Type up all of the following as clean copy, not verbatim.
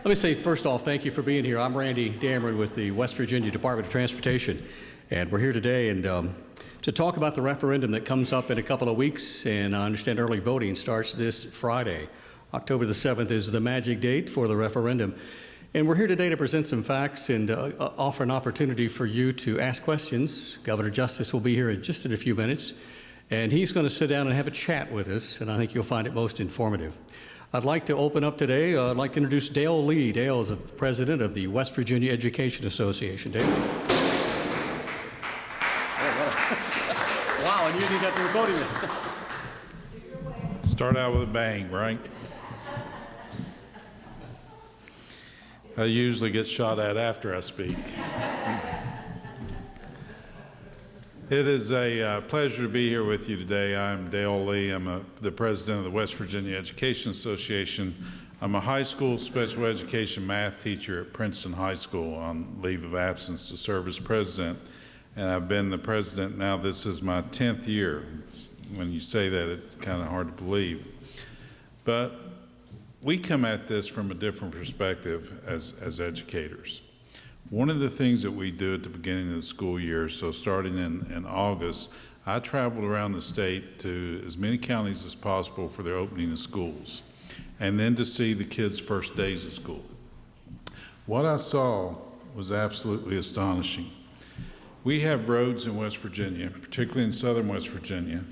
Let me say, first off, thank you for being here. I'm Randy Dameron with the West Virginia Department of Transportation, and we're here today to talk about the referendum that comes up in a couple of weeks, and I understand early voting starts this Friday. October the 7th is the magic date for the referendum, and we're here today to present some facts and offer an opportunity for you to ask questions. Governor Justice will be here in just a few minutes, and he's going to sit down and have a chat with us, and I think you'll find it most informative. I'd like to open up today. I'd like to introduce Dale Lee. Dale is the president of the West Virginia Education Association. Dale. Wow, and you didn't get to the podium. Start out with a bang, right? I usually get shot at after I speak. It is a pleasure to be here with you today. I'm Dale Lee. I'm the president of the West Virginia Education Association. I'm a high school special education math teacher at Princeton High School on leave of absence to serve as president. And I've been the president now. This is my 10th year. When you say that, it's kind of hard to believe. But we come at this from a different perspective as educators. One of the things that we do at the beginning of the school year, so starting in August, I traveled around the state to as many counties as possible for their opening of schools, and then to see the kids' first days of school. What I saw was absolutely astonishing. We have roads in West Virginia, particularly in southern West Virginia,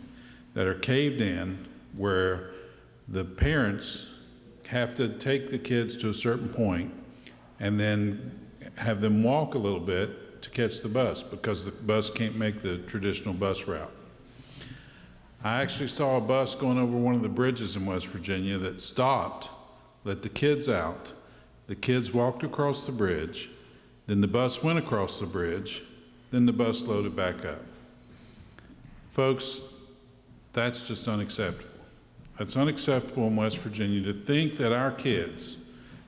that are caved in where the parents have to take the kids to a certain point and then have them walk a little bit to catch the bus because the bus can't make the traditional bus route. I actually saw a bus going over one of the bridges in West Virginia that stopped, let the kids out, the kids walked across the bridge, then the bus went across the bridge, then the bus loaded back up. Folks, that's just unacceptable. It's unacceptable in West Virginia to think that our kids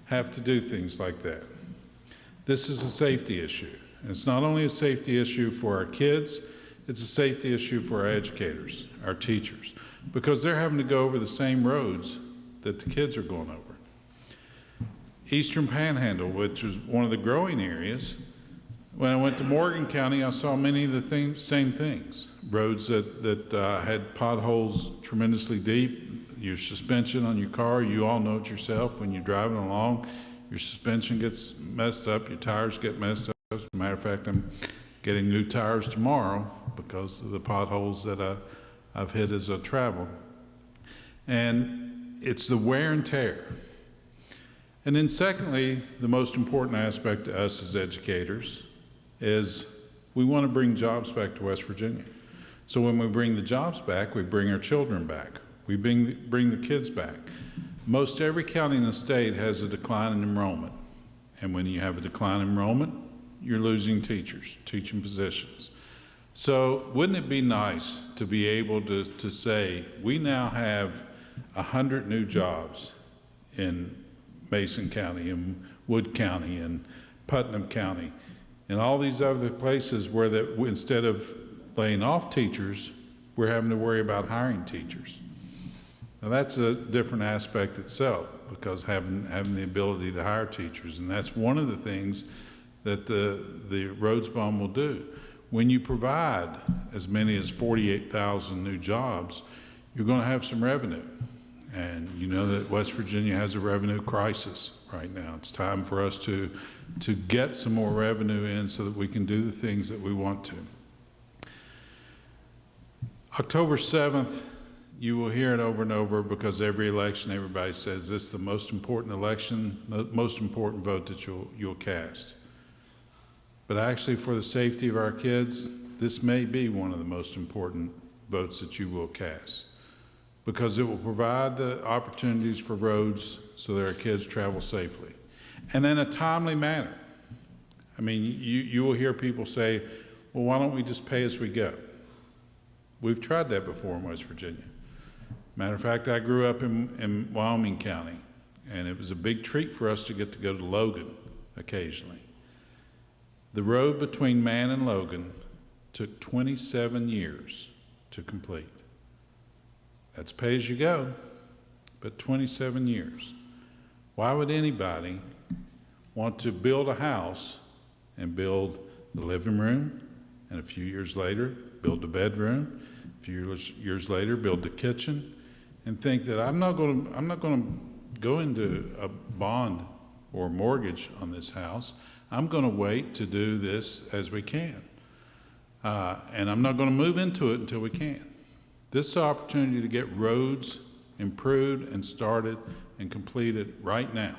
have to do things like that. This is a safety issue. And it's not only a safety issue for our kids, it's a safety issue for our educators, our teachers, because they're having to go over the same roads that the kids are going over. Eastern Panhandle, which is one of the growing areas, when I went to Morgan County, I saw many of the same things. Roads that had potholes tremendously deep, your suspension on your car, you all know it yourself when you're driving along, your suspension gets messed up, your tires get messed up. As a matter of fact, I'm getting new tires tomorrow because of the potholes that I've hit as I travel. And it's the wear and tear. And then secondly, the most important aspect to us as educators is we want to bring jobs back to West Virginia. So when we bring the jobs back, we bring our children back. We bring the kids back. Most every county in the state has a decline in enrollment. And when you have a decline in enrollment, you're losing teachers, teaching positions. So wouldn't it be nice to be able to say, we now have 100 new jobs in Mason County, in Wood County, in Putnam County, and all these other places where that instead of laying off teachers, we're having to worry about hiring teachers. Now that's a different aspect itself, because having the ability to hire teachers, and that's one of the things that the Rhodes Bond will do. When you provide as many as 48,000 new jobs, you're going to have some revenue. And you know that West Virginia has a revenue crisis right now. It's time for us to get some more revenue in so that we can do the things that we want to. October 7th, you will hear it over and over because every election, everybody says this is the most important election, the most important vote that you'll cast. But actually, for the safety of our kids, this may be one of the most important votes that you will cast, because it will provide the opportunities for roads so that our kids travel safely, and in a timely manner. I mean, you will hear people say, well, why don't we just pay as we go? We've tried that before in West Virginia. Matter of fact, I grew up in Wyoming County, and it was a big treat for us to get to go to Logan occasionally. The road between Man and Logan took 27 years to complete. That's pay as you go, but 27 years. Why would anybody want to build a house and build the living room, and a few years later, build the bedroom, a few years later, build the kitchen, and think that I'm not going to go into a bond or mortgage on this house. I'm going to wait to do this as we can. And I'm not going to move into it until we can. This is an opportunity to get roads improved and started and completed right now.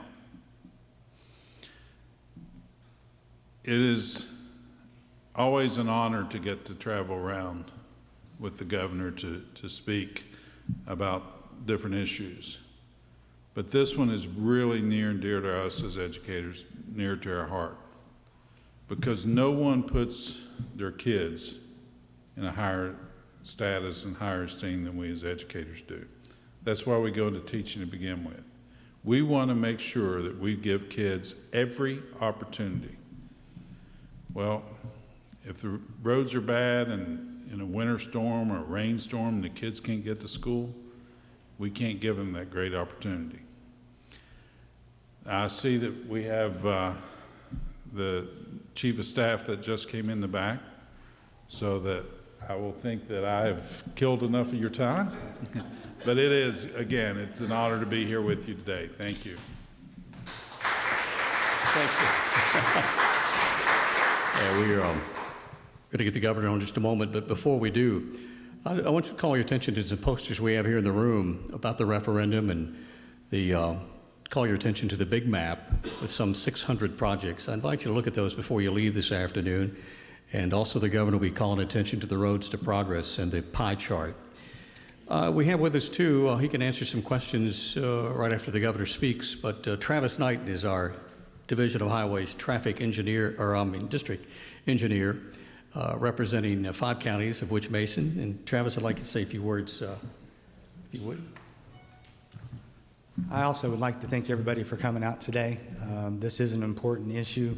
It is always an honor to get to travel around with the governor to speak about different issues. But this one is really near and dear to us as educators, near to our heart, because no one puts their kids in a higher status and higher esteem than we as educators do. That's why we go into teaching to begin with. We want to make sure that we give kids every opportunity. Well, if the roads are bad and in a winter storm or a rainstorm and the kids can't get to school, we can't give them that great opportunity. I see that we have the chief of staff that just came in the back, so that I will think that I have killed enough of your time. But it is, again, it's an honor to be here with you today. Thank you. Thanks. Yeah, we're going to get the governor on in just a moment, but before we do, I want to call your attention to some posters we have here in the room about the referendum, and call your attention to the big map with some 600 projects. I invite you to look at those before you leave this afternoon. And also the governor will be calling attention to the roads to progress and the pie chart. We have with us too, he can answer some questions right after the governor speaks, but Travis Knighton is our Division of Highways traffic engineer, district engineer, representing 5 counties, of which Mason. And Travis, I'd like to say a few words, if you would. I also would like to thank everybody for coming out today. This is an important issue.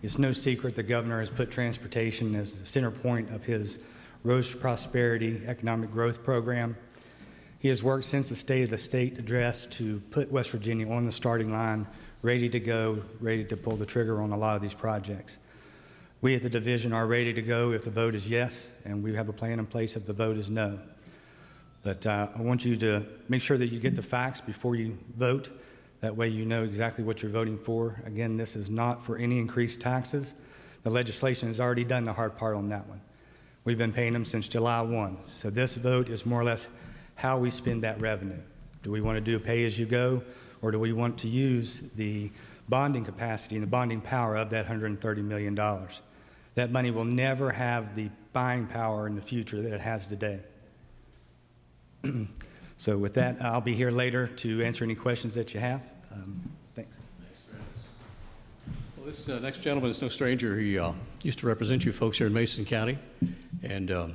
It's no secret the governor has put transportation as the center point of his Roads to Prosperity economic growth program. He has worked since the State of the State address to put West Virginia on the starting line, ready to go, ready to pull the trigger on a lot of these projects. We at the division are ready to go if the vote is yes, and we have a plan in place if the vote is no. But I want you to make sure that you get the facts before you vote. That way you know exactly what you're voting for. Again, this is not for any increased taxes. The legislation has already done the hard part on that one. We've been paying them since July 1. So this vote is more or less how we spend that revenue. Do we want to do pay-as-you-go, or do we want to use the bonding capacity and the bonding power of that $130 million? That money will never have the buying power in the future that it has today. So with that, I'll be here later to answer any questions that you have. Thanks. Well, this next gentleman is no stranger. He used to represent you folks here in Mason County. And I'd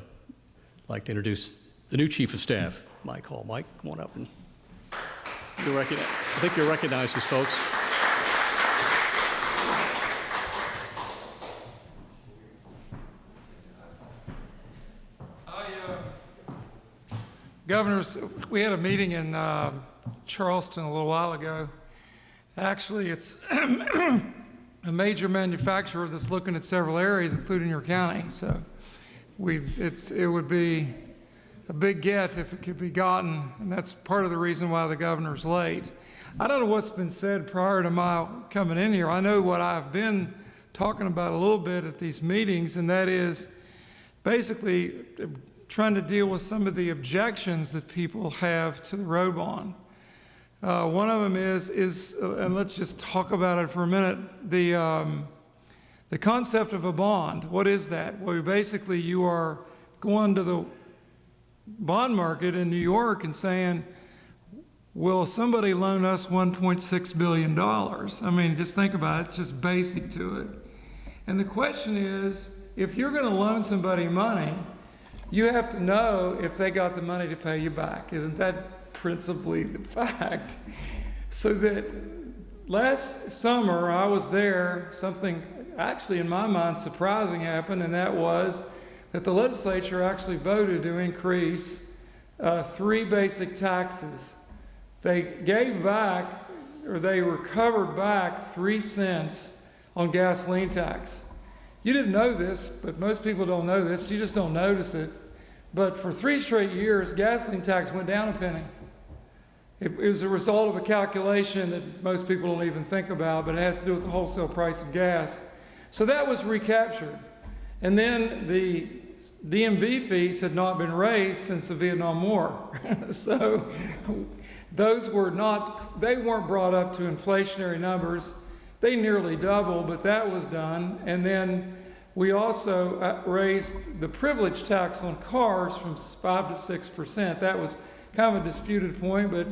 like to introduce the new Chief of Staff, Mike Hall. Mike, come on up. And I think you'll recognize these folks. Governors, we had a meeting in Charleston a little while ago. Actually, it's a major manufacturer that's looking at several areas, including your county. So it would be a big get if it could be gotten, and that's part of the reason why the governor's late. I don't know what's been said prior to my coming in here. I know what I've been talking about a little bit at these meetings, and that is basically trying to deal with some of the objections that people have to the road bond. One of them is and let's just talk about it for a minute, the concept of a bond. What is that? Well, basically you are going to the bond market in New York and saying, will somebody loan us $1.6 billion? I mean, just think about it, it's just basic to it. And the question is, if you're gonna loan somebody money, you have to know if they got the money to pay you back. Isn't that principally the fact? So that last summer I was there, something actually in my mind surprising happened, and that was that the legislature actually voted to increase 3 basic taxes. They gave back or they recovered back 3 cents on gasoline tax. You didn't know this, but most people don't know this. You just don't notice it. But for 3 straight years, gasoline tax went down a penny. It was a result of a calculation that most people don't even think about, but it has to do with the wholesale price of gas. So that was recaptured. And then the DMV fees had not been raised since the Vietnam War. So those were not, they weren't brought up to inflationary numbers. They nearly doubled, but that was done. And then we also raised the privilege tax on cars from 5 to 6%. That was kind of a disputed point, but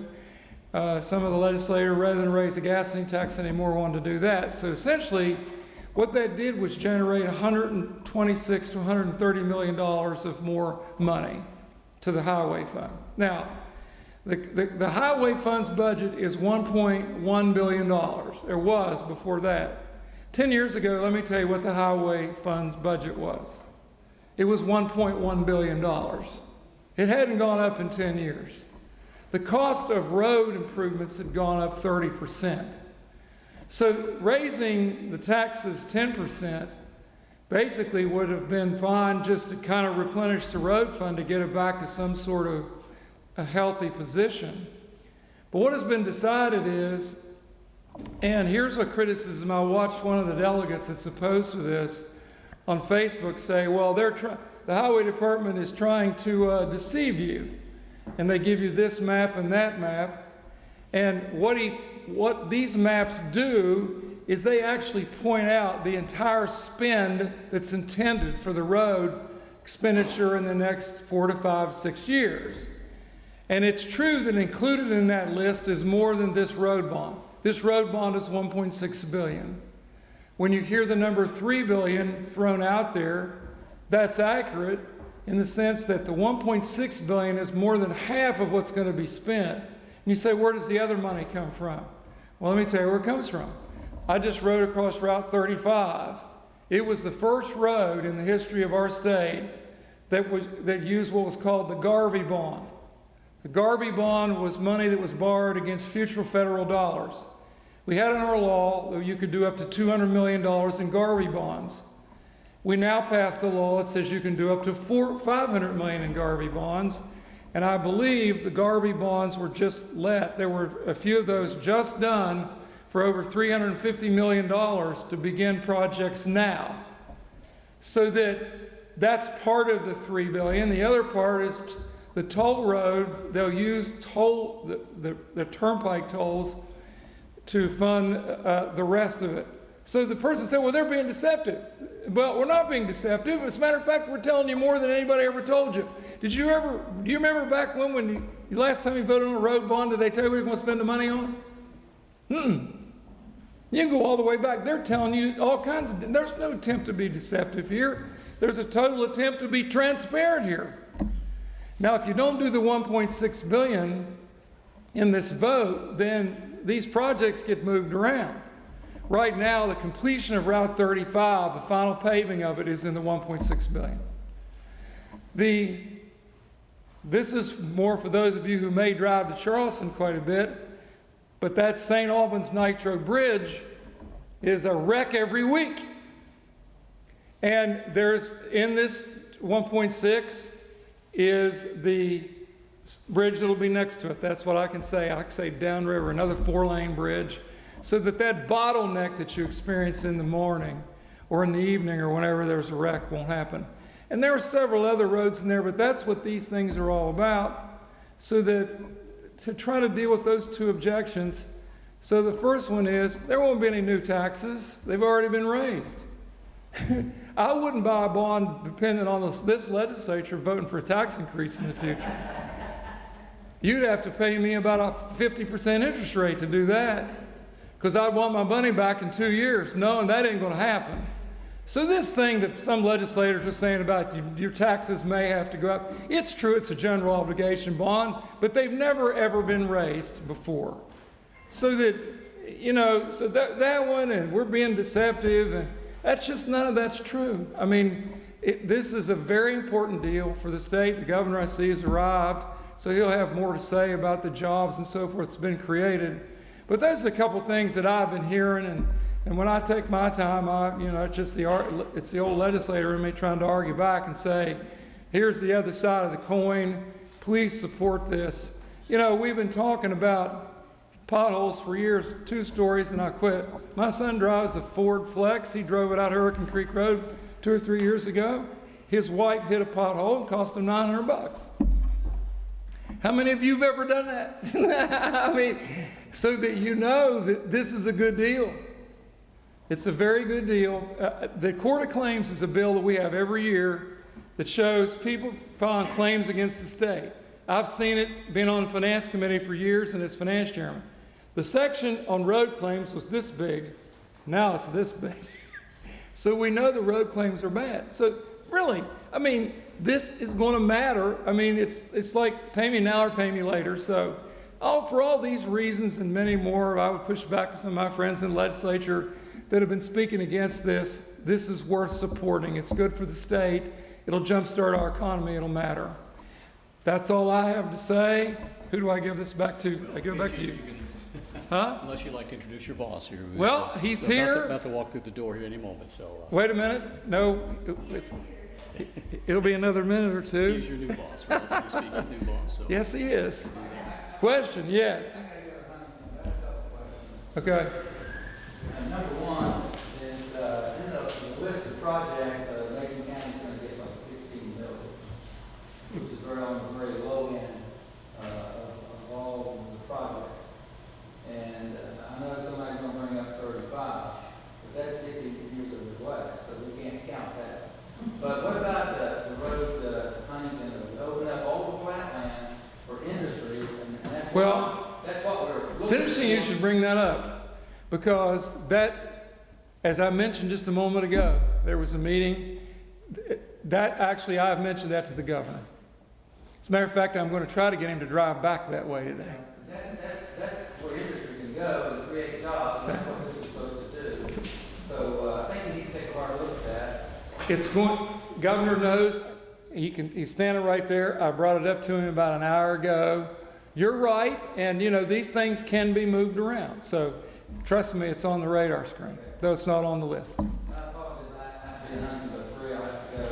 some of the legislators, rather than raise the gasoline tax anymore, wanted to do that. So essentially, what that did was generate $126 to $130 million of more money to the highway fund. Now, the highway fund's budget is $1.1 billion. There was before that. 10 years ago, let me tell you what the highway fund's budget was. It was $1.1 billion. It hadn't gone up in 10 years. The cost of road improvements had gone up 30%. So raising the taxes 10% basically would have been fine just to kind of replenish the road fund to get it back to some sort of a healthy position. But what has been decided is, and here's a criticism, I watched one of the delegates that's opposed to this on Facebook say, well, the highway department is trying to deceive you. And they give you this map and that map. And what these maps do is they actually point out the entire spend that's intended for the road expenditure in the next 4 to 5, 6 years. And it's true that included in that list is more than this road bond. This road bond is $1.6 billion. When you hear the number $3 billion thrown out there, that's accurate in the sense that the $1.6 billion is more than half of what's going to be spent. And you say, where does the other money come from? Well, let me tell you where it comes from. I just rode across Route 35. It was the first road in the history of our state that used what was called the Garvey bond. The Garvey bond was money that was borrowed against future federal dollars. We had in our law that you could do up to $200 million in Garvey bonds. We now passed a law that says you can do up to $500 million in Garvey bonds. And I believe the Garvey bonds were just there were a few of those just done for over $350 million to begin projects now. So that's part of the $3 billion. The other part is the toll road. They'll use the turnpike tolls to fund the rest of it. So the person said, well, they're being deceptive. Well, we're not being deceptive. As a matter of fact, we're telling you more than anybody ever told you. Do you remember back when the last time you voted on a road bond, did they tell you what you're going to spend the money on? You can go all the way back. They're telling you all kinds of, there's no attempt to be deceptive here. There's a total attempt to be transparent here. Now, if you don't do the $1.6 billion in this vote, then these projects get moved around. Right now, the completion of Route 35, the final paving of it, is in the $1.6 billion. This is more for those of you who may drive to Charleston quite a bit, but that St. Albans Nitro Bridge is a wreck every week. And there's, in this 1.6 is the bridge that'll be next to it. That's what I can say. I can say downriver, another 4-lane bridge. So that bottleneck that you experience in the morning or in the evening or whenever there's a wreck won't happen. And there are several other roads in there, but that's what these things are all about. So that to try to deal with those two objections. So the first one is there won't be any new taxes. They've already been raised. I wouldn't buy a bond dependent on this legislature voting for a tax increase in the future. You'd have to pay me about a 50% interest rate to do that, because I'd want my money back in 2 years. No, and that ain't going to happen. So this thing that some legislators are saying about your taxes may have to go up, it's true, it's a general obligation bond, but they've never ever been raised before. So that, so that one, and we're being deceptive, and that's just, none of that's true. I mean, this is a very important deal for the state. The governor, I see, has arrived, so he'll have more to say about the jobs and so forth that's been created. But there's a couple things that I've been hearing, and when I take my time, it's just it's the old legislator in me trying to argue back and say, here's the other side of the coin. Please support this. We've been talking about potholes for years. 2 stories and I quit. My son drives a Ford Flex. He drove it out Hurricane Creek Road 2 or 3 years ago. His wife hit a pothole and cost him $900. How many of you have ever done that? I mean, so that you know that this is a good deal. It's a very good deal. The Court of Claims is a bill that we have every year that shows people filing claims against the state. I've seen it, been on the Finance Committee for years and as Finance Chairman. The section on road claims was this big. Now it's this big. So we know the road claims are bad. So really, I mean, this is going to matter. I mean, it's like pay me now or pay me later. So for all these reasons and many more, I would push back to some of my friends in the legislature that have been speaking against this. This is worth supporting. It's good for the state. It'll jumpstart our economy. It'll matter. That's all I have to say. Who do I give this back to? I give it back to you. Huh? Unless you'd like to introduce your boss here. Well, he's here. About to walk through the door here any moment. So wait a minute. No, it'll be another minute or two. He's your new boss. Relatively speaking, new boss. So. Yes, he is. Question? Yes. Okay. Number one is in the list of projects, Mason County's going to get like $16 million, which is on the very low end of all the projects. And I know somebody's going to bring up 35, but that's 15 years of neglect, so we can't count that. But what about the road to Huntington? We open up all the flat land for industry, and that's what we're looking It's interesting you should bring that up, because that, as I mentioned just a moment ago, there was a meeting. That actually, I've mentioned that to the governor. As a matter of fact, I'm going to try to get him to drive back that way today. That's where industry can go and create jobs. That's what this is supposed to do. So I think we need to take a hard look at that. Governor knows, he's standing right there. I brought it up to him about an hour ago. You're right, and these things can be moved around. So trust me, it's on the radar screen, though it's not on the list. I thought that I have to be Huntington, but 3 I have to go,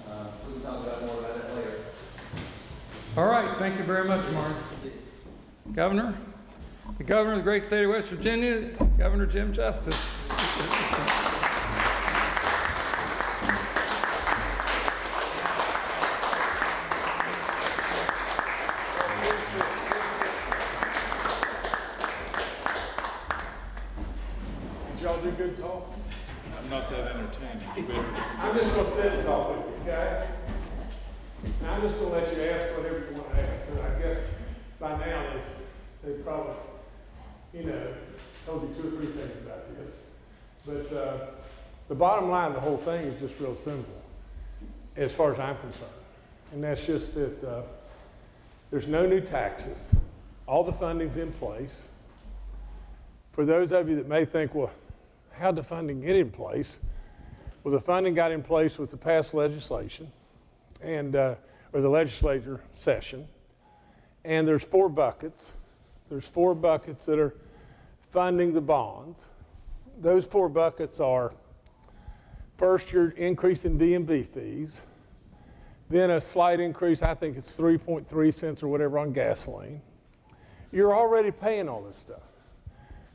but we can talk about more about it later. All right, thank you very much, Mark. Governor, the governor of the great state of West Virginia, Governor Jim Justice. Did y'all do good talk? I'm not that entertaining. I'm just gonna sit and talk with you, okay? And I'm just gonna let you ask whatever you want to ask, but I guess by now they probably, told you 2 or 3 things about this. But the bottom line of the whole thing is just real simple, as far as I'm concerned. And that's just that there's no new taxes. All the funding's in place. For those of you that may think, well, how'd the funding get in place? Well, the funding got in place with the past legislation, and or the legislature session. And there's 4 buckets. There's 4 buckets that are funding the bonds. Those 4 buckets are, first, your increase in D&B fees, then a slight increase, I think it's 3.3 cents or whatever on gasoline. You're already paying all this stuff.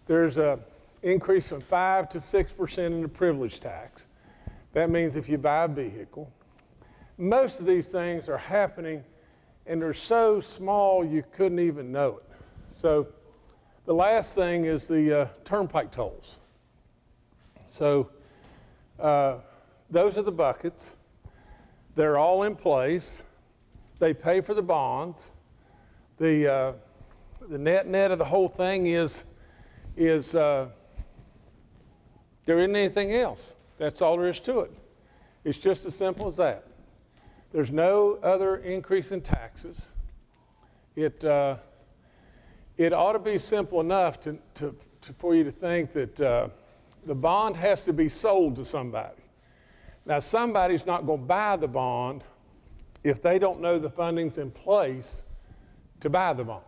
There's an increase from 5 to 6% in the privilege tax. That means if you buy a vehicle. Most of these things are happening, and they're so small you couldn't even know it. So the last thing is the turnpike tolls. So those are the buckets. They're all in place. They pay for the bonds. The net of the whole thing is there isn't anything else. That's all there is to it. It's just as simple as that. There's no other increase in taxes. It ought to be simple enough for you to think that the bond has to be sold to somebody. Now, somebody's not going to buy the bond if they don't know the funding's in place to buy the bond.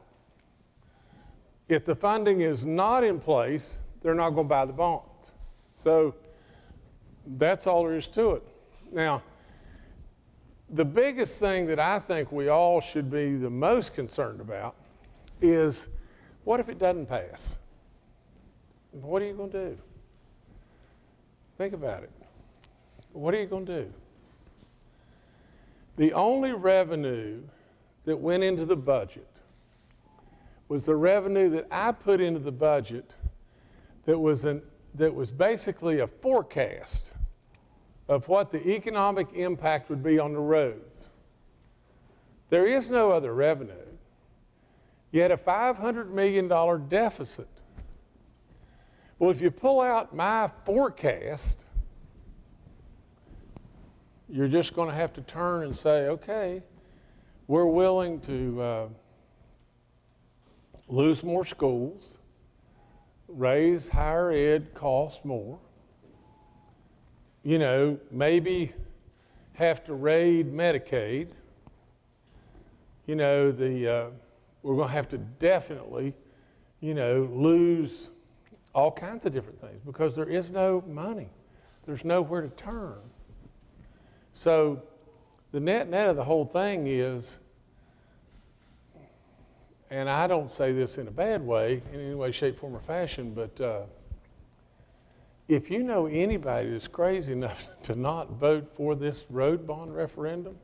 If the funding is not in place, they're not going to buy the bonds. So that's all there is to it. Now, the biggest thing that I think we all should be the most concerned about is, what if it doesn't pass? What are you going to do? Think about it. What are you going to do? The only revenue that went into the budget was the revenue that I put into the budget that was basically a forecast of what the economic impact would be on the roads. There is no other revenue. You had a $500 million deficit. Well, if you pull out my forecast, you're just going to have to turn and say, okay, we're willing to lose more schools, raise higher ed costs more, maybe have to raid Medicaid. We're going to have to definitely, lose all kinds of different things because there is no money. There's nowhere to turn. So the net of the whole thing is, and I don't say this in a bad way, in any way, shape, form, or fashion, but if you know anybody that's crazy enough to not vote for this road bond referendum,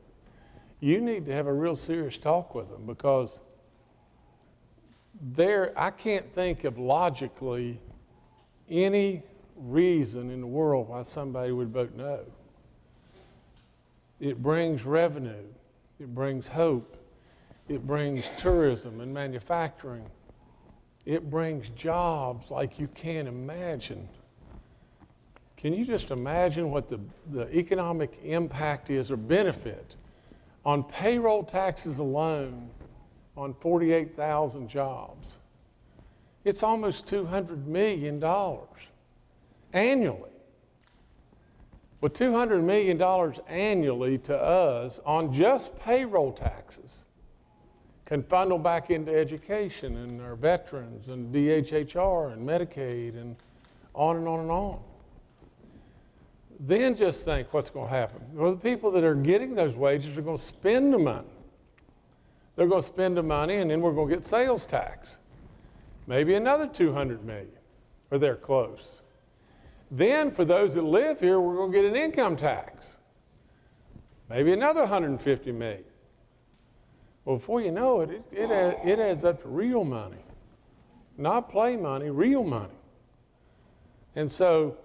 you need to have a real serious talk with them, because I can't think of logically any reason in the world why somebody would vote no. It brings revenue, it brings hope, it brings tourism and manufacturing, it brings jobs like you can't imagine. Can you just imagine what the economic impact is or benefit on payroll taxes alone on 48,000 jobs? It's almost $200 million annually. Well, $200 million annually to us on just payroll taxes can funnel back into education and our veterans and DHHR and Medicaid and on and on and on. Then just think what's going to happen. Well, the people that are getting those wages are going to spend the money. They're going to spend the money, and then we're going to get sales tax. Maybe another $200 million, or they're close. Then for those that live here, we're going to get an income tax. Maybe another $150 million. Well, before you know it, it adds up to real money. Not play money, real money. And so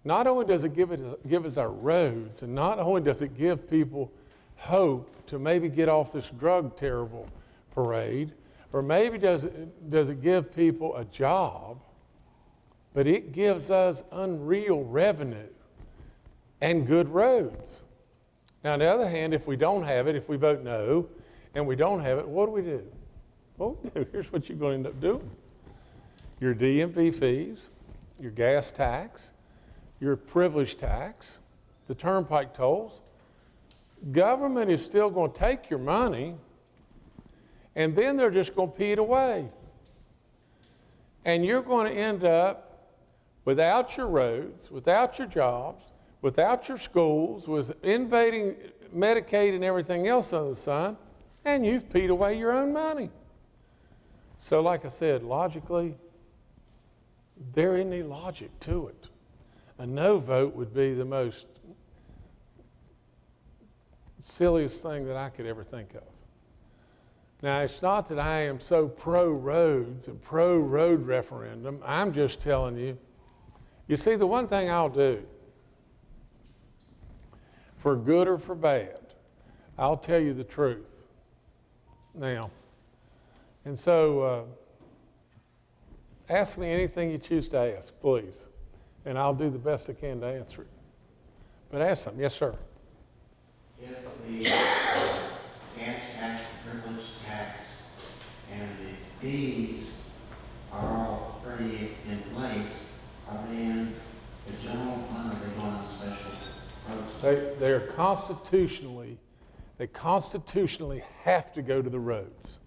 not only does it give us our roads, and not only does it give people hope to maybe get off this drug terrible parade, or maybe does it give people a job, but it gives us unreal revenue and good roads. Now, on the other hand, if we don't have it, if we vote no, and we don't have it, what do we do? Well, here's what you're going to end up doing. Your DMV fees, your gas tax, your privilege tax, the turnpike tolls. Government is still going to take your money, and then they're just going to pee it away. And you're going to end up without your roads, without your jobs, without your schools, with invading Medicaid and everything else under the sun, and you've peed away your own money. So like I said, logically, there isn't any logic to it. A no vote would be the most silliest thing that I could ever think of. Now, it's not that I am so pro-roads and pro-road referendum. I'm just telling you, you see, the one thing I'll do, for good or for bad, I'll tell you the truth. Now, and so ask me anything you choose to ask, please, and I'll do the best I can to answer it. But ask them. Yes, sir. If the gas tax, privilege tax, and the fees are already in place, are they in the general fund or are they going on special roads? They are constitutionally, they constitutionally have to go to the roads.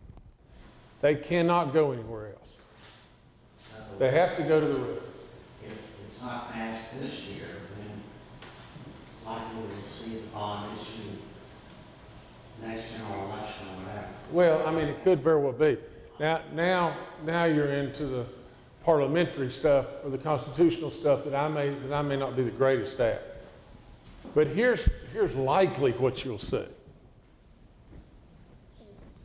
They cannot go anywhere else. They have to go to the roads. If it's not passed this year, then it's likely we'll see the bond issue next general election or whatever. Well, I mean, it could very well be. Now you're into the parliamentary stuff or the constitutional stuff that I may not be the greatest at. But here's likely what you'll see.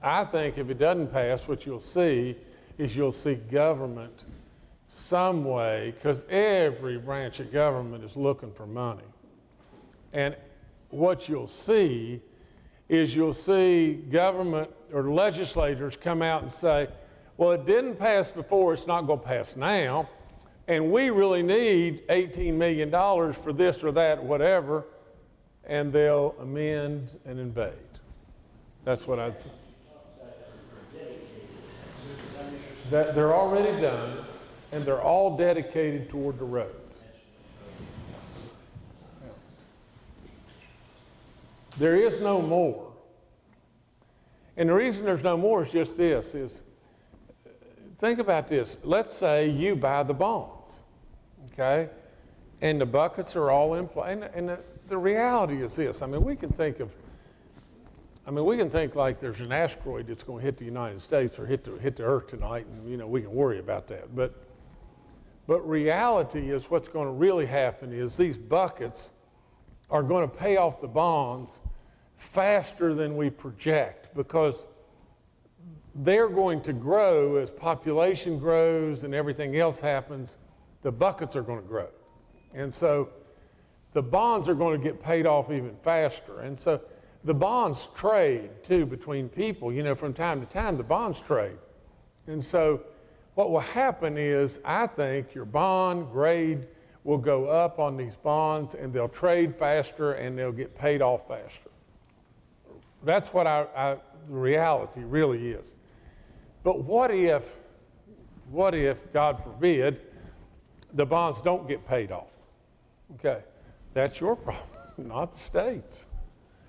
I think if it doesn't pass, what you'll see is you'll see government some way, because every branch of government is looking for money. And what you'll see is you'll see government or legislators come out and say, well, it didn't pass before, it's not going to pass now, and we really need $18 million for this or that, whatever, and they'll amend and invade. That's what I'd say. That they're already done, and they're all dedicated toward the roads. There is no more. And the reason there's no more is just this, is think about this. Let's say you buy the bonds, okay? And the buckets are all in play. And the reality is this. I mean, we can think like there's an asteroid that's going to hit the United States or hit the Earth tonight, and you know we can worry about that. But reality is what's going to really happen is these buckets are going to pay off the bonds faster than we project, because they're going to grow as population grows and everything else happens. The buckets are going to grow, and so the bonds are going to get paid off even faster. And so the bonds trade, too, between people. You know, from time to time, the bonds trade. And so what will happen is, I think your bond grade will go up on these bonds, and they'll trade faster, and they'll get paid off faster. That's what the reality really is. But what if, God forbid, the bonds don't get paid off? Okay, that's your problem, not the state's.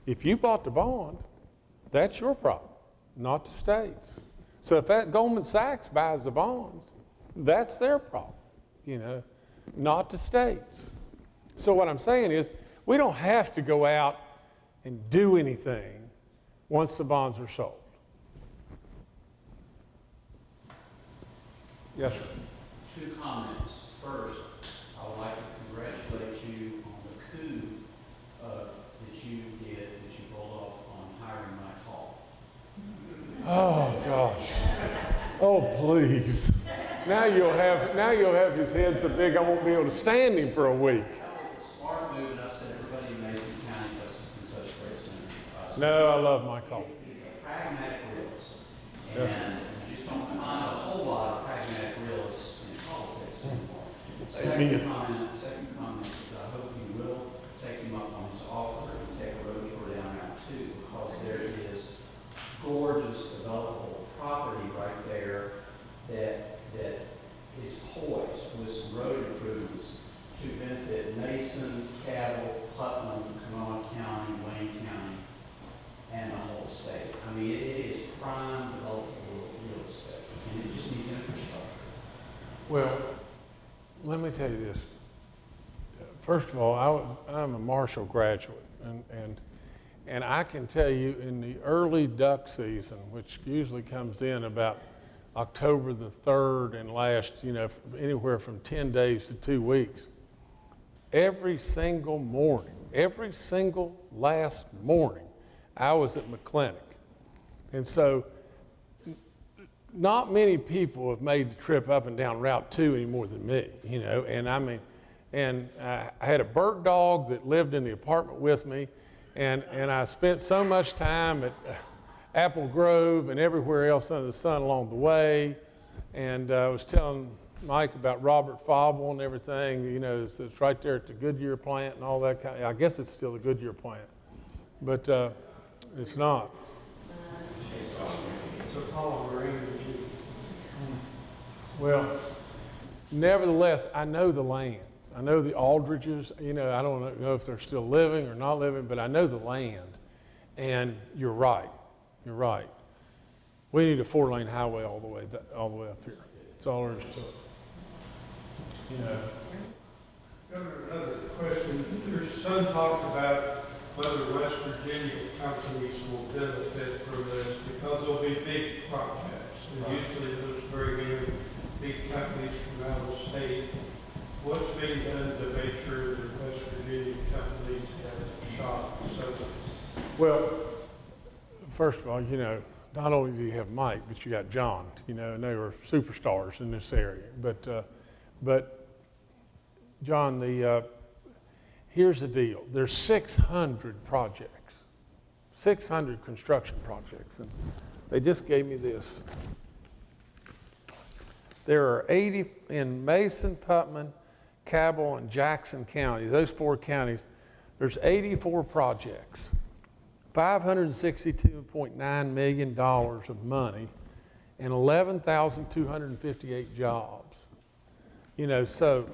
If you bought the bond, that's your problem, not the state's. So if that Goldman Sachs buys the bonds, that's their problem, you know, not the state's. So what I'm saying is, we don't have to go out and do anything once the bonds are sold. Yes, sir. Two comments. First, I would like to congratulate you on the coup that you did, that you pulled off on hiring Mike Hall. Oh gosh. Oh please. Now you'll have his head so big I won't be able to stand him for a week. That was a smart move, and upset everybody in Mason County because it's been such a great center. No, I love Mike Hall. He's a pragmatic realist, and you just don't find a whole lot of pragmatic realists in politics anymore. Second comment is I hope you will take him up on his offer and take a road tour down Route 2, because there is gorgeous developable property right there that is poised with some road improvements to benefit Mason, Cabell, Putnam, Kanawha County, Wayne County, and the whole state. I mean, it is prime developable real estate, and it just needs infrastructure. Well, let me tell you this. First of all, I'm a Marshall graduate, and I can tell you in the early duck season, which usually comes in about October the 3rd and lasts, you know, anywhere from 10 days to 2 weeks, every single morning, every single last morning, I was at McClinic. And so not many people have made the trip up and down Route 2 any more than me, you know, and I mean, and I had a bird dog that lived in the apartment with me, and I spent so much time at Apple Grove and everywhere else under the sun along the way, and I was telling Mike about Robert Fauble and everything, you know, it's right there at the Goodyear plant and all that kind of, I guess it's still the Goodyear plant, but it's not. So, Paul, we're in. Well, nevertheless, I know the land. I know the Aldridges, you know, I don't know if they're still living or not living, but I know the land. And you're right. You're right. We need a 4-lane highway all the way up here. That's all there is to it. You know. Governor, another question. There's some talk about whether West Virginia companies will benefit from this because there'll be big projects. And usually those very big companies from out of state. What's being done to make sure that West Virginia companies have a shot? Well, first of all, you know, not only do you have Mike, but you got John, you know, and they were superstars in this area. But John, here's the deal. There's 600 projects, 600 construction projects, and they just gave me this. There are 80 in Mason, Putnam, Cabell, and Jackson counties, those 4 counties. There's 84 projects, $562.9 million of money, and 11,258 jobs. You know, so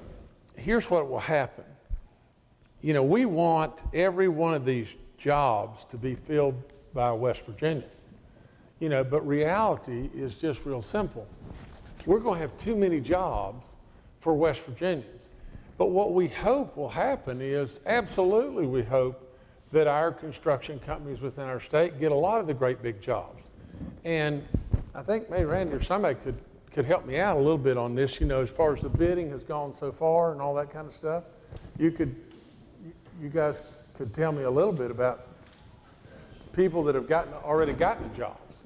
here's what will happen. You know, we want every one of these jobs to be filled by West Virginia. You know, but reality is just real simple. We're going to have too many jobs for West Virginians. But what we hope will happen is, absolutely we hope that our construction companies within our state get a lot of the great big jobs. And I think maybe Randy or somebody could help me out a little bit on this, you know, as far as the bidding has gone so far and all that kind of stuff. You guys could tell me a little bit about people that have already gotten the jobs.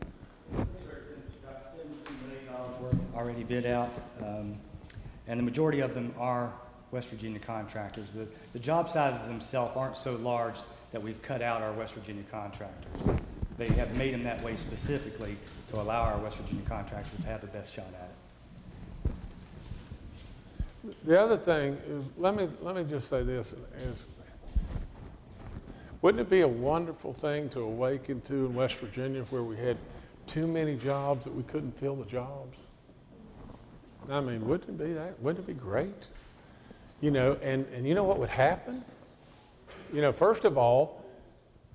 There's been about $17 million worth already bid out, and the majority of them are West Virginia contractors. The job sizes themselves aren't so large that we've cut out our West Virginia contractors. They have made them that way specifically to allow our West Virginia contractors to have the best shot at it. The other thing is, let me just say this, is wouldn't it be a wonderful thing to awaken to in West Virginia where we had too many jobs that we couldn't fill the jobs? I mean, wouldn't it be that? Wouldn't it be great? You know, and you know what would happen? You know, first of all,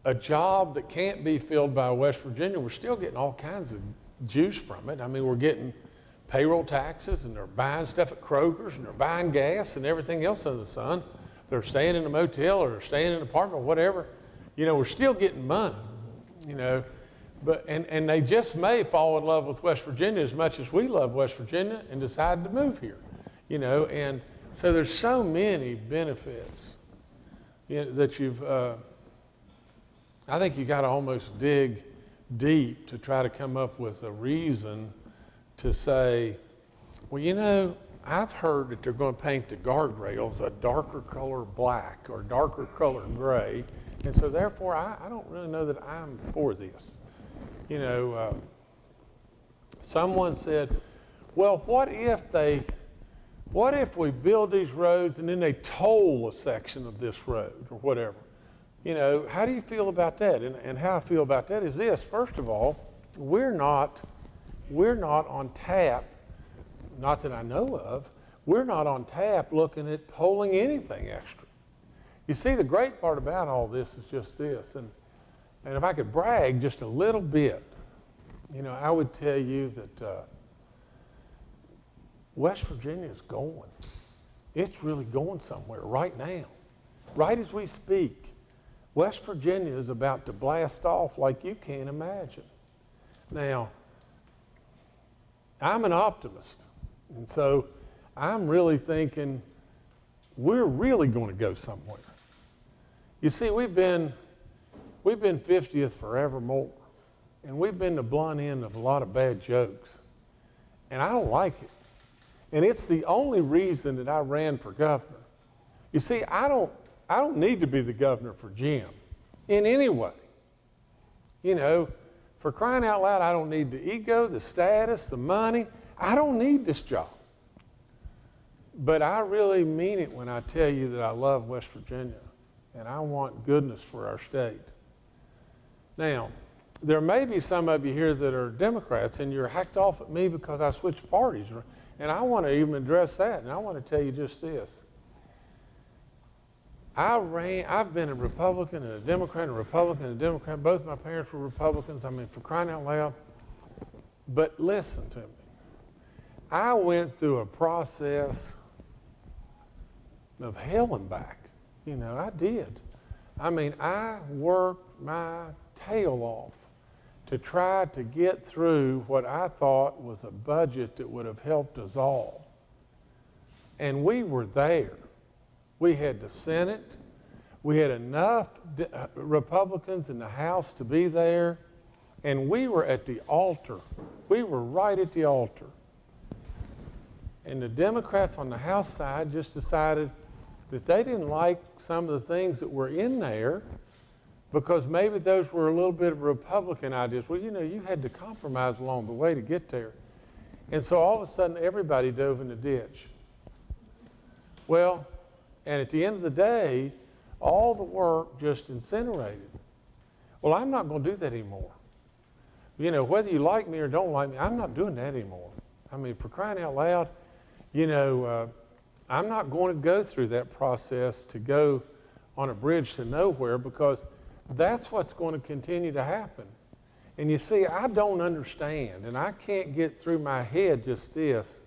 a job that can't be filled by West Virginia, we're still getting all kinds of juice from it. I mean, we're getting payroll taxes, and they're buying stuff at Kroger's, and they're buying gas and everything else under the sun. They're staying in a motel or they're staying in an apartment or whatever. You know, we're still getting money, you know. But, and they just may fall in love with West Virginia as much as we love West Virginia and decide to move here, you know. And so there's so many benefits, you know, that I think you got to almost dig deep to try to come up with a reason to say, well, you know, I've heard that they're going to paint the guardrails a darker color black or darker color gray, and so therefore I don't really know that I'm for this. You know, someone said, well, what if we build these roads and then they toll a section of this road or whatever? You know, how do you feel about that? And how I feel about that is this. First of all, we're not on tap, not that I know of, we're not on tap looking at polling anything extra. You see, the great part about all this is just this, and if I could brag just a little bit, you know, I would tell you that West Virginia is going. It's really going somewhere right now. Right as we speak, West Virginia is about to blast off like you can't imagine. Now, I'm an optimist, and so I'm really thinking we're really going to go somewhere. You see, we've been 50th forevermore, and we've been the blunt end of a lot of bad jokes, and I don't like it. And it's the only reason that I ran for governor. You see, I don't need to be the governor for Jim in any way. You know, for crying out loud, I don't need the ego, the status, the money. I don't need this job. But I really mean it when I tell you that I love West Virginia and I want goodness for our state. Now, there may be some of you here that are Democrats and you're hacked off at me because I switched parties. And I want to even address that, and I want to tell you just this. I've been a Republican and a Democrat and a Republican and a Democrat. Both my parents were Republicans. I mean, for crying out loud, But listen to me. I went through a process of hell and back. You know, I did. I mean, I worked my tail off to try to get through what I thought was a budget that would have helped us all. And we were there. We had the Senate. We had enough Republicans in the House to be there. And we were at the altar. We were right at the altar. And the Democrats on the House side just decided that they didn't like some of the things that were in there because maybe those were a little bit of Republican ideas. Well, you know, you had to compromise along the way to get there. And so all of a sudden, everybody dove in the ditch. Well, and at the end of the day, all the work just incinerated. Well, I'm not going to do that anymore. You know, whether you like me or don't like me, I'm not doing that anymore. I mean, for crying out loud, you know, I'm not going to go through that process to go on a bridge to nowhere because that's what's going to continue to happen. And you see, I don't understand, and I can't get through my head just this.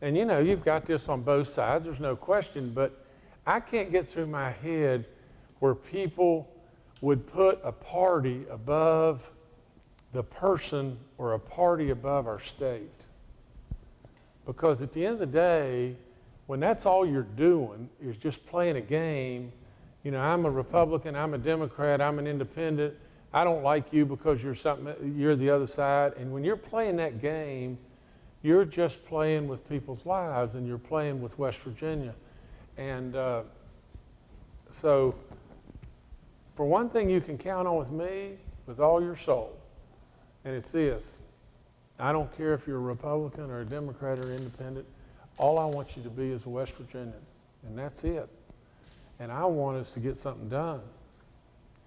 And you know, you've got this on both sides, there's no question, but I can't get through my head where people would put a party above the person or a party above our state. Because at the end of the day, when that's all you're doing is just playing a game, you know, I'm a Republican, I'm a Democrat, I'm an independent, I don't like you because you're the other side. And when you're playing that game, you're just playing with people's lives and you're playing with West Virginia. And so, for one thing you can count on with me, with all your soul, and it's this: I don't care if you're a Republican or a Democrat or independent, all I want you to be is a West Virginian, and that's it. And I want us to get something done.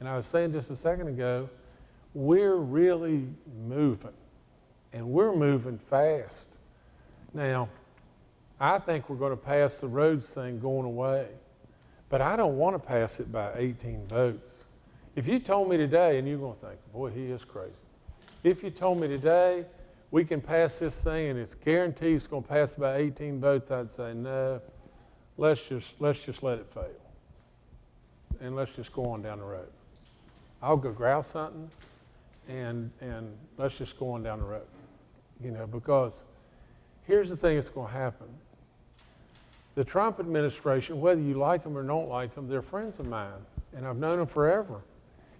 And I was saying just a second ago, we're really moving, and we're moving fast. Now, I think we're going to pass the roads thing going away, but I don't want to pass it by 18 votes. If you told me today, and you're going to think, boy, he is crazy. If you told me today, we can pass this thing and it's guaranteed it's going to pass by 18 votes, I'd say, no, let's just let it fail. And let's just go on down the road. I'll go grouse hunting and let's just go on down the road. You know, because here's the thing that's going to happen. The Trump administration, whether you like them or don't like them, they're friends of mine, and I've known them forever.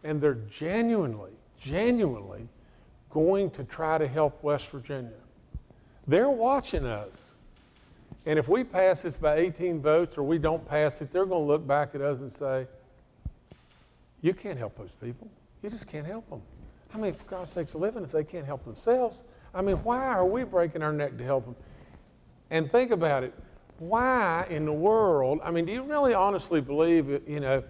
And they're genuinely going to try to help West Virginia. They're watching us. And if we pass this by 18 votes or we don't pass it, they're going to look back at us and say, you can't help those people. You just can't help them. I mean, for God's sakes, living if they can't help themselves. I mean, why are we breaking our neck to help them? And think about it. Why in the world, I mean, do you really honestly believe, you know,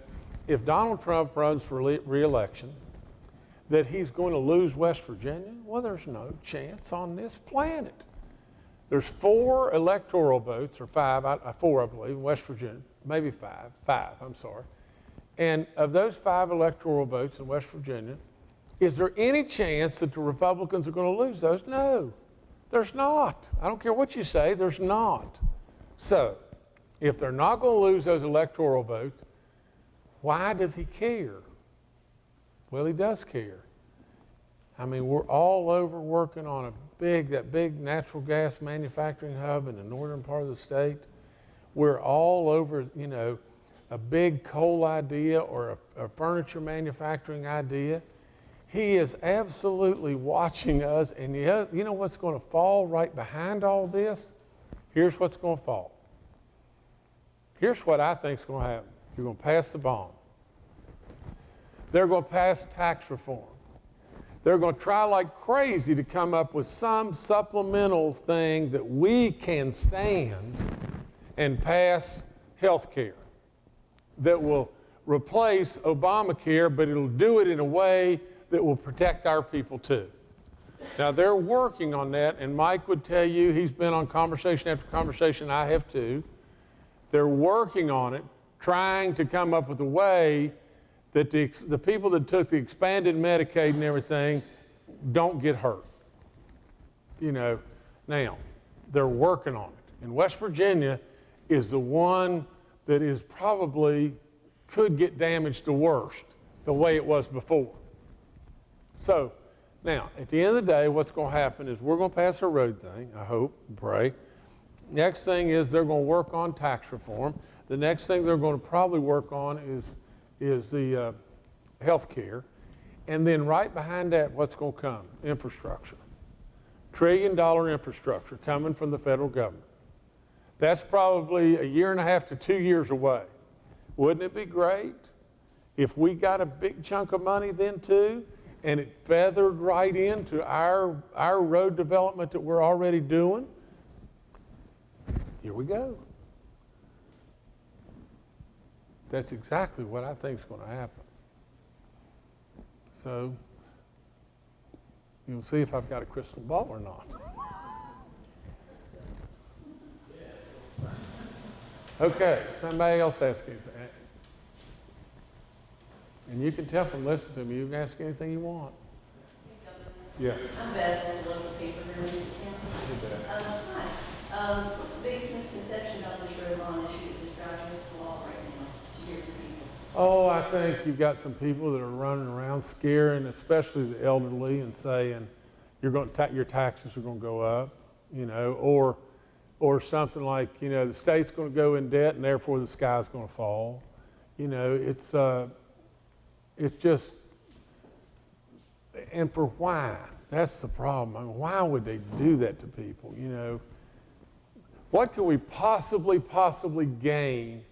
if Donald Trump runs for re-election, that he's going to lose West Virginia? Well, there's no chance on this planet. There's 4 electoral votes, or 5, 4 I believe, in West Virginia, maybe 5, I'm sorry. And of those 5 electoral votes in West Virginia, is there any chance that the Republicans are going to lose those? No, there's not. I don't care what you say, there's not. So, if they're not going to lose those electoral votes, why does he care? Well, he does care. I mean, we're all over working on that big natural gas manufacturing hub in the northern part of the state. We're all over, you know, a big coal idea or a furniture manufacturing idea. He is absolutely watching us, and you know what's going to fall right behind all this? Here's what's going to fall. Here's what I think is going to happen. You're going to pass the bond. They're going to pass tax reform. They're going to try like crazy to come up with some supplemental thing that we can stand and pass health care that will replace Obamacare, but it'll do it in a way that will protect our people too. Now, they're working on that, and Mike would tell you, he's been on conversation after conversation, I have too. They're working on it, trying to come up with a way that the people that took the expanded Medicaid and everything don't get hurt. Now, they're working on it. And West Virginia is the one that is probably could get damaged the worst, the way it was before. So, now, at the end of the day, what's going to happen is we're going to pass a road thing, I hope and pray. Next thing is they're going to work on tax reform. The next thing they're going to probably work on is the health care. And then right behind that, what's going to come? Infrastructure. $1 trillion infrastructure coming from the federal government. That's probably 1.5 to 2 years away. Wouldn't it be great if we got a big chunk of money then too, and it feathered right into our road development that we're already doing? Here we go. That's exactly what I think is going to happen. So, you'll see if I've got a crystal ball or not. Okay, somebody else ask anything. And you can tell from listening to me, you can ask anything you want. Yes. I'm Beth, I'm a local paper here in Louisiana. Hi. What's the biggest misconception about this road bond issue that describes the law right now to hear from people? Oh, I think you've got some people that are running around scaring, especially the elderly, and saying your taxes are going to go up, or something like, the state's going to go in debt and therefore the sky's going to fall. It's just, and for why? That's the problem. I mean, why would they do that to people? What can we possibly gain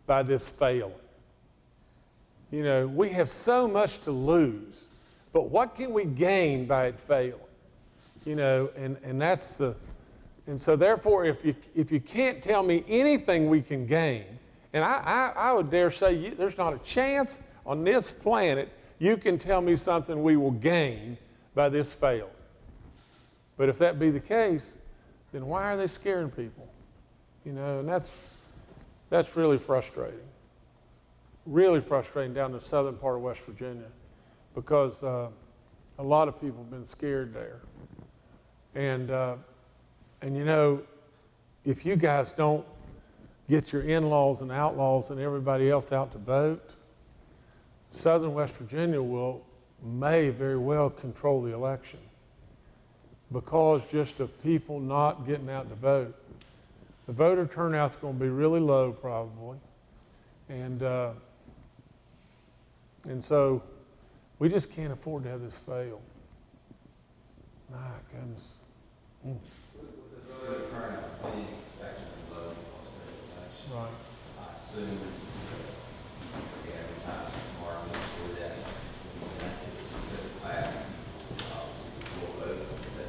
by this failing? We have so much to lose, but what can we gain by it failing? And that's the, and so therefore, if you can't tell me anything we can gain, and I would dare say there's not a chance on this planet you can tell me something we will gain by this failing. But if that be the case, then why are they scaring people? And that's really frustrating. Really frustrating down the southern part of West Virginia, because a lot of people have been scared there. And if you guys don't get your in-laws and outlaws and everybody else out to vote, southern West Virginia may very well control the election, because just of people not getting out to vote. The voter turnout's going to be really low probably. And so we just can't afford to have this fail. My goodness. With the voter turnout being expected to low on special election, Right. I assume it's the advertising market for that, when you have to a specific class, obviously will vote. Is that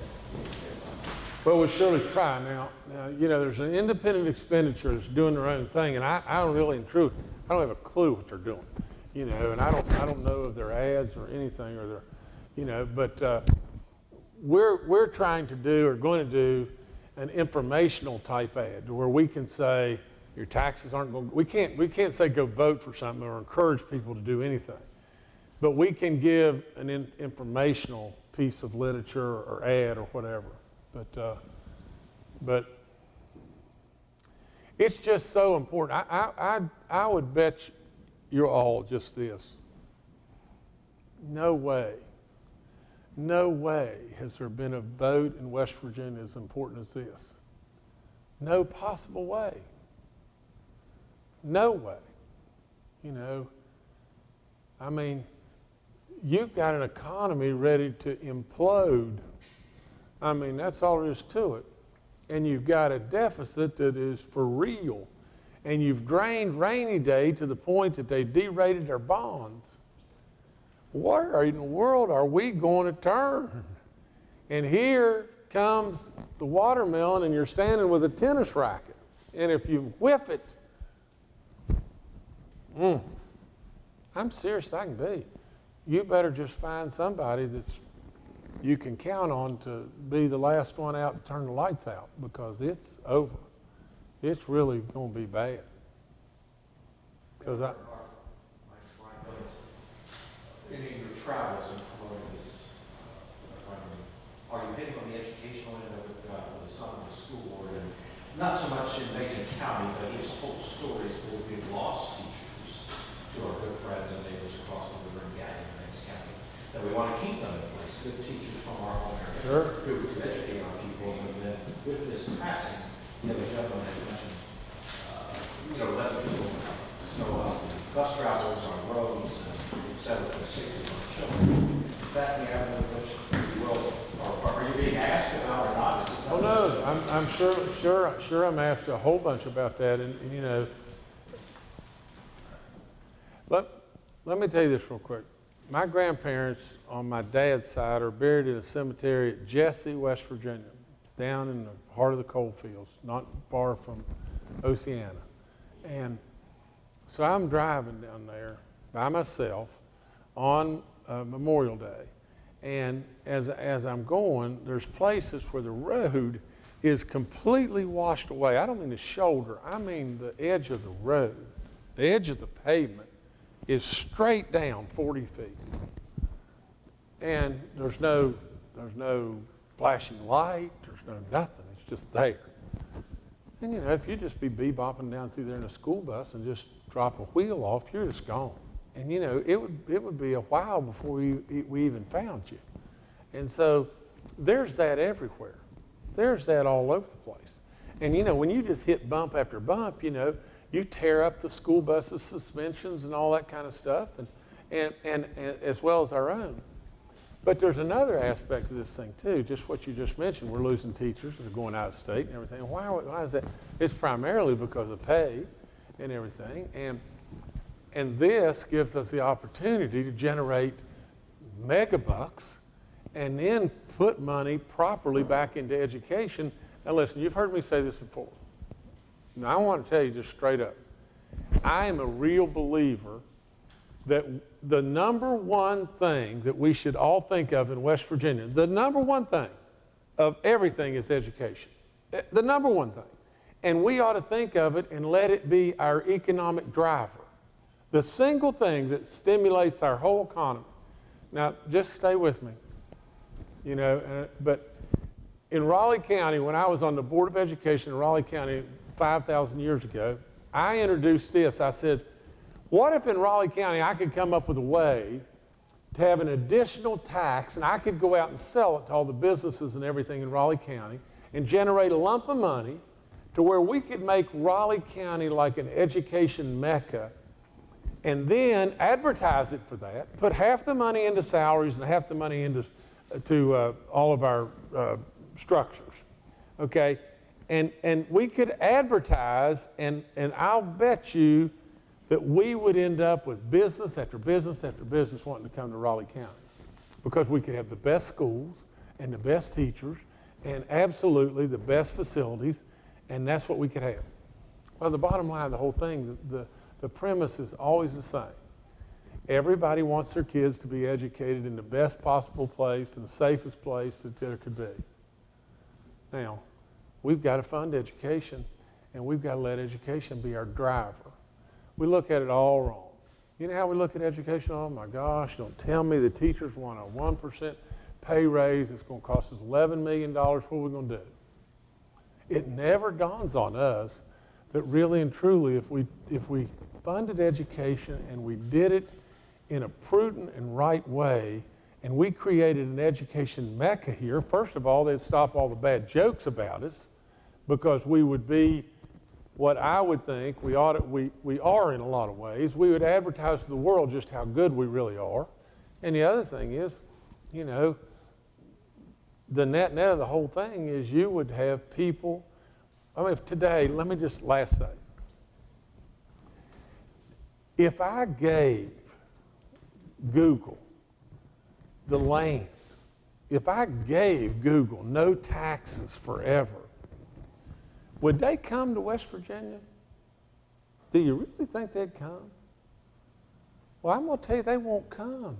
Well, we surely try. Now, there's an independent expenditure that's doing their own thing, and I don't really, in truth, I don't have a clue what they're doing, and I don't know if they're ads or anything, or they're, but we're trying to do, or going to do, an informational type ad where we can say your taxes aren't going. We can't say go vote for something or encourage people to do anything, but we can give an informational piece of literature or ad or whatever. But it's just so important. I would bet you all just this. No way has there been a vote in West Virginia as important as this. No possible way. No way. I mean, you've got an economy ready to implode. I mean, that's all there is to it. And you've got a deficit that is for real. And you've drained Rainy Day to the point that they derated their bonds. Where in the world are we going to turn? And here comes the watermelon, and you're standing with a tennis racket. And if you whiff it, I'm serious, I can be. You better just find somebody that's you can count on to be the last one out to turn the lights out, because it's over. It's really going to be bad. Because in your travels in promoting this, are you hitting on the educational end not so much in Mason County, but he has told stories where we've lost teachers to our good friends and neighbors across the river in Gagnon and Mason County, that we want to keep them in place, good teachers from our own area, Sure. who can educate our people, and then with this passing, you have a gentleman that you mentioned, letting people know bus drivers on roads, and et cetera, for the safety of our children. Is that the avenue which you will, or are you being asked about or not? Oh, no, I'm sure I'm asked a whole bunch about that, and let me tell you this real quick. My grandparents on my dad's side are buried in a cemetery at Jesse, West Virginia. It's down in the heart of the coal fields, not far from Oceana. And so I'm driving down there by myself on Memorial Day. And as I'm going, there's places where the road is completely washed away. I don't mean the shoulder, I mean the edge of the road. The edge of the pavement is straight down 40 feet. And there's no flashing light, there's no nothing, it's just there. And if you just be bebopping down through there in a school bus and just drop a wheel off, you're just gone. And it would be a while before we even found you. And so there's that everywhere. There's that all over the place. And when you just hit bump after bump, you tear up the school buses' suspensions and all that kind of stuff, and as well as our own. But there's another aspect of this thing too, just what you just mentioned. We're losing teachers, they're going out of state and everything. Why is that? It's primarily because of pay and everything. And this gives us the opportunity to generate megabucks and then put money properly back into education. Now listen, you've heard me say this before. Now I want to tell you just straight up, I am a real believer that the number one thing that we should all think of in West Virginia, the number one thing of everything is education. The number one thing. And we ought to think of it and let it be our economic driver. The single thing that stimulates our whole economy. Now, just stay with me. But in Raleigh County, when I was on the Board of Education in Raleigh County 5,000 years ago, I introduced this. I said, what if in Raleigh County I could come up with a way to have an additional tax, and I could go out and sell it to all the businesses and everything in Raleigh County and generate a lump of money to where we could make Raleigh County like an education mecca, and then advertise it for that, put half the money into salaries and half the money into all of our structures, okay? And we could advertise, and I'll bet you that we would end up with business after business after business wanting to come to Raleigh County, because we could have the best schools and the best teachers and absolutely the best facilities, and that's what we could have. Well, the bottom line of the whole thing, the premise is always the same. Everybody wants their kids to be educated in the best possible place and the safest place that there could be. Now, we've got to fund education, and we've got to let education be our driver. We look at it all wrong. You know how we look at education? Oh my gosh, don't tell me the teachers want a 1% pay raise. It's going to cost us $11 million. What are we going to do? It never dawns on us that really and truly, if we funded education and we did it in a prudent and right way, and we created an education mecca here, first of all, they'd stop all the bad jokes about us, because we would be what I would think we are in a lot of ways. We would advertise to the world just how good we really are. And the other thing is, the net of the whole thing is you would have people, if today, let me just last say, if I gave Google the land, if I gave Google no taxes forever, would they come to West Virginia? Do you really think they'd come? Well, I'm going to tell you, they won't come.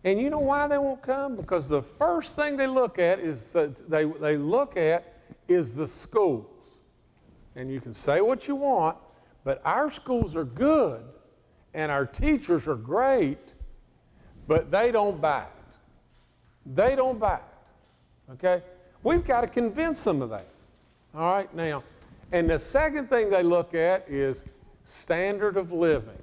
And you know why they won't come? Because the first thing they look at is the schools. And you can say what you want, but our schools are good and our teachers are great, but they don't buy it. They don't buy it. Okay? We've got to convince them of that. All right, now, and the second thing they look at is standard of living.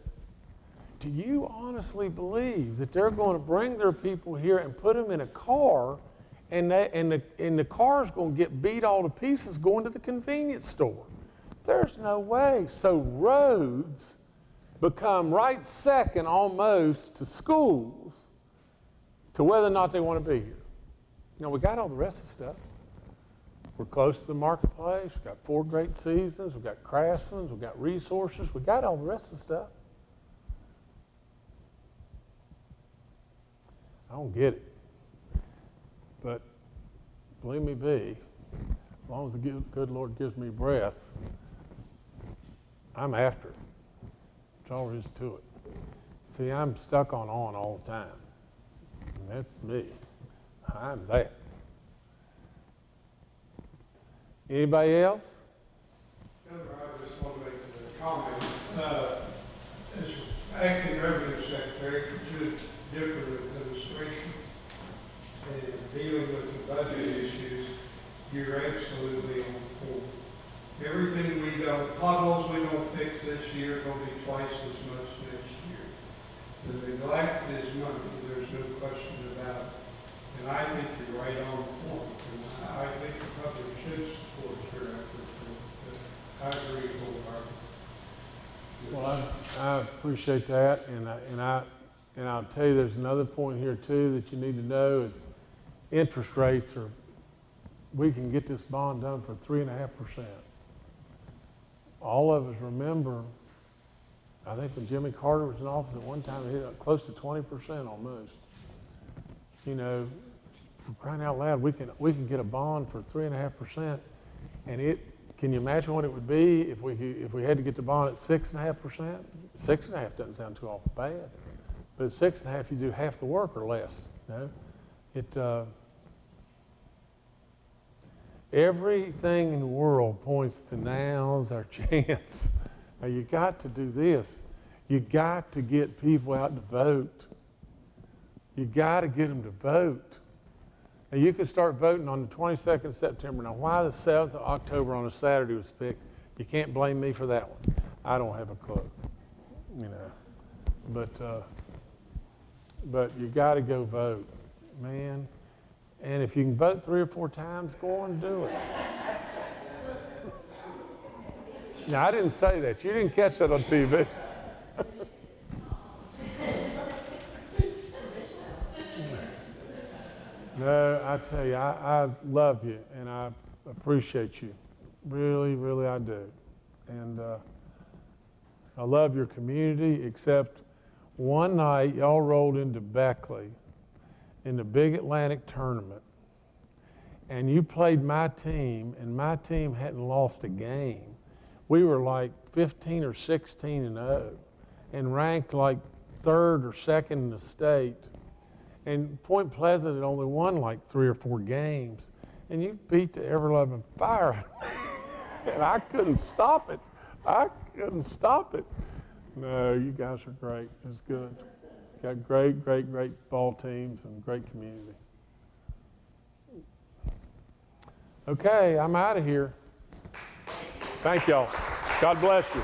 Do you honestly believe that they're going to bring their people here and put them in a car, and the car's going to get beat all to pieces going to the convenience store? There's no way. So roads become right second almost to schools to whether or not they want to be here. Now, we got all the rest of the stuff. We're close to the marketplace. We've got 4 great seasons. We've got craftsmen. We've got resources. We got all the rest of the stuff. I don't get it. But believe me be, as long as the good Lord gives me breath, I'm after it. That's all there is to it. See, I'm stuck on all the time. And that's me. I'm that. Anybody else? Governor, I just want to make a comment. As acting revenue secretary for 2 different administrations and dealing with the budget issues, you're absolutely on point. Everything we don't, potholes we don't fix this year are going to be twice as much next year. The neglect is money, there's no question about it. And I think you're right on point. And I think the public should support your effort. I agree wholeheartedly. Well, I appreciate that, and I'll tell you, there's another point here too that you need to know is interest rates are. We can get this bond done for 3.5%. All of us remember. I think when Jimmy Carter was in office at one time, it hit close to 20% almost. You know, for crying out loud, we can get a bond for 3.5%, and it. Can you imagine what it would be if we had to get the bond at 6.5%? 6.5 doesn't sound too awful bad, but at 6.5 you do half the work or less. You know, everything in the world points to now's our chance. Now you got to do this. You got to get people out to vote. You got to get them to vote. Now you can start voting on the 22nd of September. Now why the 7th of October on a Saturday was picked, you can't blame me for that one. I don't have a clue, you know. But you got to go vote, man. And if you can vote 3 or 4 times, go on and do it. Now I didn't say that. You didn't catch that on TV. No, I tell you, I love you and I appreciate you. Really, really I do. And I love your community, except one night y'all rolled into Beckley in the Big Atlantic tournament and you played my team and my team hadn't lost a game. We were like 15 or 16-0 and ranked like 3rd or 2nd in the state. And Point Pleasant had only won like 3 or 4 games. And you beat the ever-loving fire. And I couldn't stop it. I couldn't stop it. No, you guys are great. It was good. Got great, great, great ball teams and great community. Okay, I'm out of here. Thank y'all. God bless you.